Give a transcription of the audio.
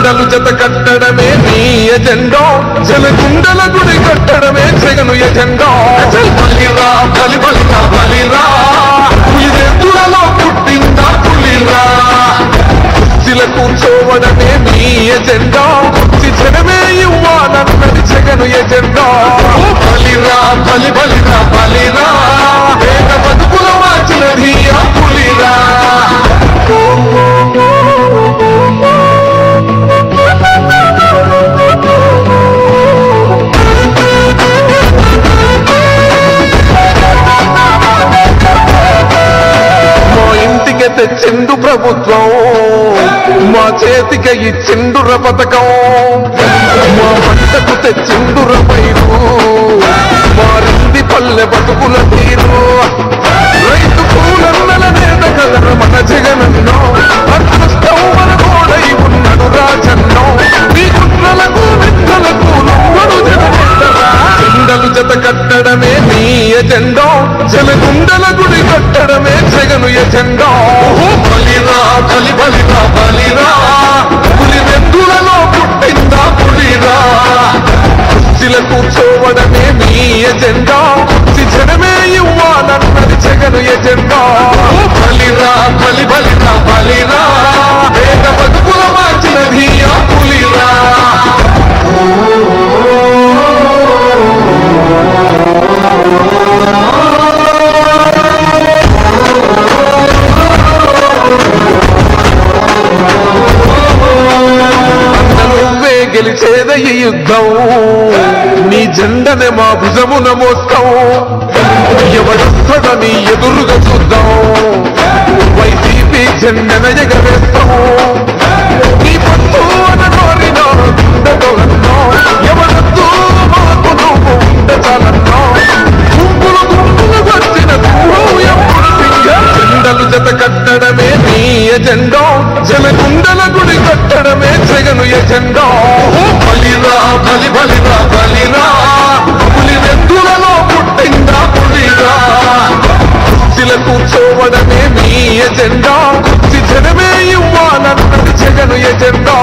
జెండలు జత కట్టడమే నీ ఎజెండా జలగుండల గుడి కట్టడమే జగను ఎజెండా బలిరా బలి బలిరా బలిరా పులిరెద్దులలో పుట్టిందా పులిరా కుర్చీల కూర్చోవడమే నీ ఎజెండా జనమే ఇవ్వాలన్నది జగను ఎజెండా బలిరా బలి బలిరా బలిరా వేద బతుకుల మార్చినది ఆ పులిరా తెచ్చిండు ప్రభుత్వం మా చేతికి ఇచ్చిండుర పథకం మా పంటకు తెచ్చిండుర పైరు మారింది పల్లె బతుకుల తీరు రైతు పూలన్నల నేత కలరు మన జగనన్నో అదృష్టం మన కోడై ఉన్నాడు రాజన్నో నీ కుట్రలకు విత్తలకు నమ్మడు జగనెత్తరా జెండలు జత కట్టడమే నీ ఎజెండా జలగుండల గుడి కట్టడమే జగను ఎజెండా బలిరా బలి బలిరా బలిరా పులిరెద్దులలో పుట్టిందా పులిరా కుర్చీల కూర్చోవడమే మీ ఎజెండా జనమే ఇవ్వాలన్నది జగను ఎజెండా బలిరా బలి బలిరా బలిరా వేద బతుకుల మార్చినది ఆ పులిరా గెలిచేద ఈ యుద్ధం నీ జెండనే మా భుజమున మోస్తాం ఎవడొస్తాడని ఎదురుగా చూద్దాం వైసీపీ జెండన ఎగరేస్తాం నీ పట్టు అని కోరిన గుండెతోలన్నో ఎవరొద్దు మాకు నువ్వు ఉండే చాలన్నో గుంపులు గుంపులు వచ్చిన జెండలు జత కట్టడమే నీ ఎజెండా జలగుండల గుడి కట్టడమే జగను ఎజెండా బలిరా బలి బలిరా బలిరా పులిరెద్దులలో పుట్టిందా పులిరా కుర్చీల కూర్చోవడమే మీ ఎజెండా జనమే ఇవ్వాలన్నది జగను ఎజెండా